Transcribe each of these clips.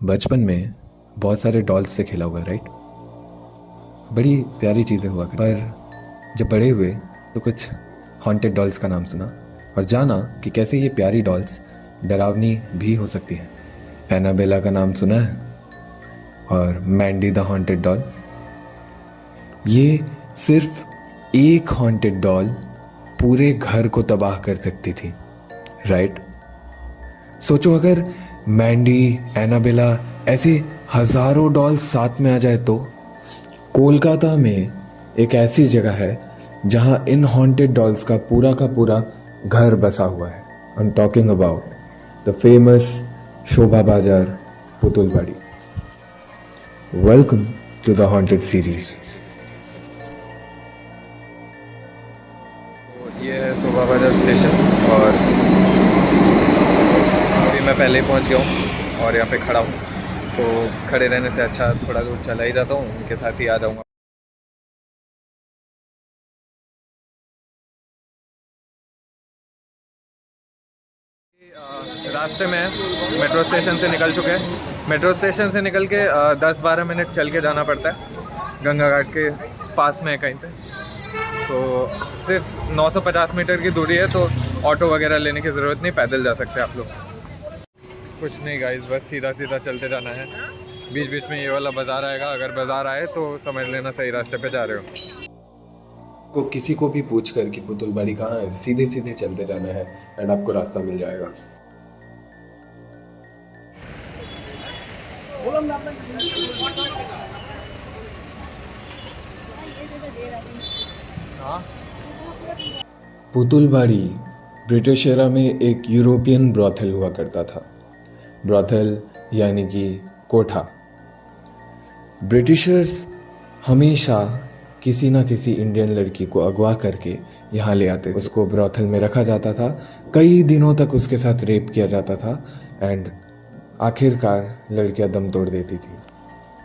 बचपन में बहुत सारे डॉल्स से खेला हुआ है, राइट। बड़ी प्यारी चीज़ें हुआ पर जब बड़े हुए तो कुछ हॉन्टेड डॉल्स का नाम सुना और जाना कि कैसे ये प्यारी डॉल्स डरावनी भी हो सकती हैं। एनाबेला का नाम सुना है और मैंडी द हॉन्टेड डॉल। ये सिर्फ एक हॉन्टेड डॉल पूरे घर को तबाह कर सकती थी, राइट। सोचो अगर मैंडी, एनाबेला ऐसे हजारों डॉल्स साथ में आ जाए तो। कोलकाता में एक ऐसी जगह है जहां इन हॉन्टेड डॉल्स का पूरा घर बसा हुआ है। I am talking about the famous Shobha Bazar Putulbari. Welcome to the haunted series. ये है शोभा बाजार स्टेशन और अभी मैं पहले ही पहुंच गया हूँ और यहाँ पे खड़ा हूँ, तो खड़े रहने से अच्छा थोड़ा दूर चला ही जाता हूँ, उनके साथ ही आ जाऊँगा। रास्ते में मेट्रो स्टेशन से निकल चुके हैं। मेट्रो स्टेशन से निकल के 10-12 मिनट चल के जाना पड़ता है, गंगा घाट के पास में है कहीं पे। तो सिर्फ 950 मीटर की दूरी है, तो ऑटो वगैरह लेने की ज़रूरत नहीं, पैदल जा सकते आप लोग। कुछ नहीं गाइस, बस सीधा सीधा चलते जाना है। बीच बीच में ये वाला बाज़ार आएगा, अगर बाज़ार आए तो समझ लेना सही रास्ते पे जा रहे हो। को किसी को भी पूछ कर कि पुतुलबाड़ी कहाँ है, सीधे सीधे चलते जाना है एंड आपको रास्ता मिल जाएगा। पुतुलबाड़ी ब्रिटिश एरा में एक यूरोपियन ब्रॉथल हुआ करता था। ब्रॉथल यानी कि कोठा। ब्रिटिशर्स हमेशा किसी ना किसी इंडियन लड़की को अगवा करके यहाँ ले आते थे। उसको ब्रॉथल में रखा जाता था, कई दिनों तक उसके साथ रेप किया जाता था एंड आखिरकार लड़कियां दम तोड़ देती थी।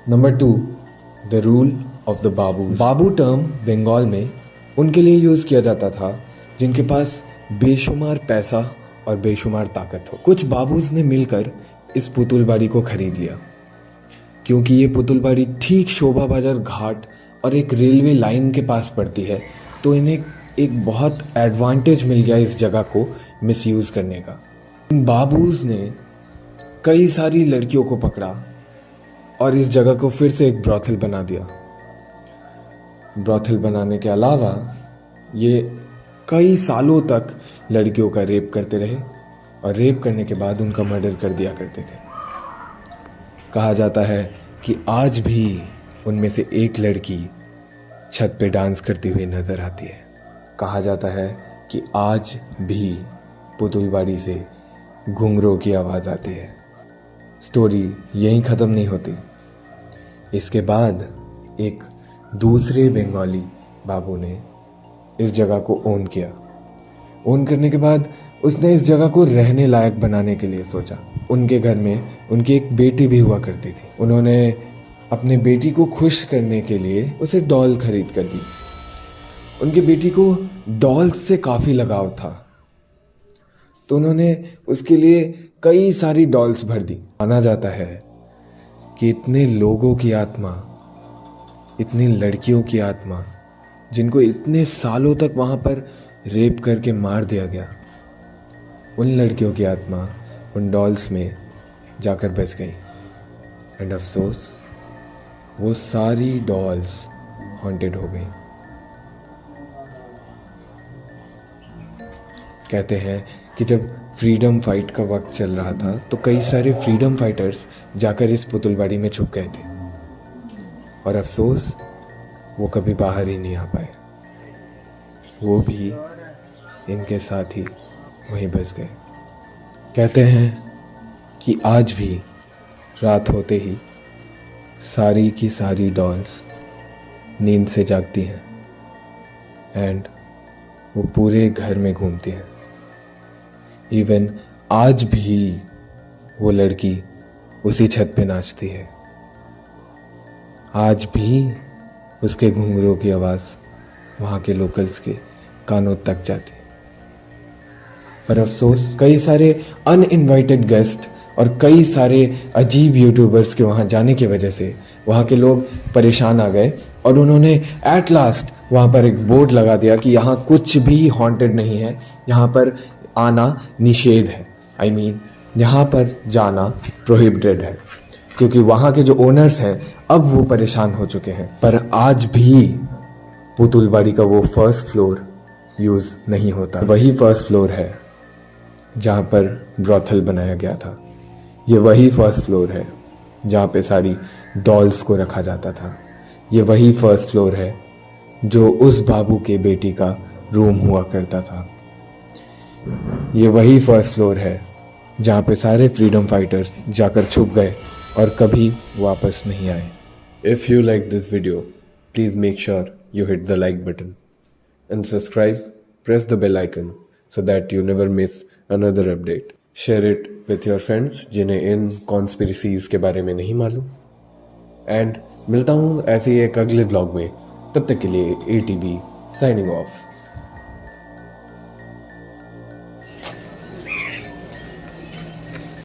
Number 2, the rule of the babu. Babu term Bengal में उनके लिए यूज़ किया जाता था जिनके पास बेशुमार पैसा और बेशुमार ताकत हो। कुछ बाबूज ने मिलकर इस पुतुलबाड़ी को खरीद लिया। क्योंकि ये पुतुलबाड़ी ठीक शोभा बाजार घाट और एक रेलवे लाइन के पास पड़ती है, तो इन्हें एक बहुत एडवांटेज मिल गया इस जगह को मिसयूज़ करने का। इन बाबूज ने कई सारी लड़कियों को पकड़ा और इस जगह को फिर से एक ब्रॉथल बना दिया। ब्रॉथल बनाने के अलावा ये कई सालों तक लड़कियों का रेप करते रहे और रेप करने के बाद उनका मर्डर कर दिया करते थे। कहा जाता है कि आज भी उनमें से एक लड़की छत पे डांस करती हुई नजर आती है। कहा जाता है कि आज भी पुतुलबाड़ी से घुंघरों की आवाज़ आती है। स्टोरी यहीं ख़त्म नहीं होती। इसके बाद एक दूसरे बंगाली बाबू ने इस जगह को ओन किया। ओन करने के बाद उसने इस जगह को रहने लायक बनाने के लिए सोचा। उनके घर में उनकी एक बेटी भी हुआ करती थी। उन्होंने अपने बेटी को खुश करने के लिए उसे डॉल खरीद कर दी। उनकी बेटी को डॉल्स से काफ़ी लगाव था, तो उन्होंने उसके लिए कई सारी डॉल्स भर दी। माना जाता है कि इतने लोगों की आत्मा, इतनी लड़कियों की आत्मा जिनको इतने सालों तक वहाँ पर रेप करके मार दिया गया, उन लड़कियों की आत्मा उन डॉल्स में जाकर बस गई। एंड अफसोस, वो सारी डॉल्स हॉन्टेड हो गई। कहते हैं कि जब फ्रीडम फाइट का वक्त चल रहा था तो कई सारे फ्रीडम फाइटर्स जाकर इस पुतुलबाड़ी में छुप गए थे और अफसोस वो कभी बाहर ही नहीं आ पाए। वो भी इनके साथ ही वहीं बस गए। कहते हैं कि आज भी रात होते ही सारी की सारी डॉल्स नींद से जागती हैं एंड वो पूरे घर में घूमती हैं। इवन आज भी वो लड़की उसी छत पे नाचती है। आज भी उसके घुंघरों की आवाज़ वहाँ के लोकल्स के कानों तक जाती है। पर अफसोस, कई सारे अनइनवाइटेड गेस्ट और कई सारे अजीब यूट्यूबर्स के वहाँ जाने की वजह से वहाँ के लोग परेशान आ गए और उन्होंने एट लास्ट वहाँ पर एक बोर्ड लगा दिया कि यहाँ कुछ भी हॉन्टेड नहीं है, यहाँ पर आना निषेध है। आई मीन यहाँ पर जाना प्रोहिबिटेड है, क्योंकि वहाँ के जो ओनर्स हैं अब वो परेशान हो चुके हैं। पर आज भी पुतुलबाड़ी का वो फर्स्ट फ्लोर यूज़ नहीं होता। वही फर्स्ट फ्लोर है जहाँ पर ब्रॉथल बनाया गया था। ये वही फर्स्ट फ्लोर है जहाँ पे सारी डॉल्स को रखा जाता था। ये वही फर्स्ट फ्लोर है जो उस बाबू के बेटी का रूम हुआ करता था। ये वही फर्स्ट फ्लोर है जहाँ पे सारे फ्रीडम फाइटर्स जाकर छुप गए और कभी वापस नहीं आए। If you like this video, please make sure you hit the like button and subscribe, press the bell icon so that you never miss another update. Share it with your friends जिन्हें इन conspiracies के बारे में नहीं मालूम। And मिलता हूँ ऐसे ही एक अगले ब्लॉग में, तब तक के लिए ATB signing off.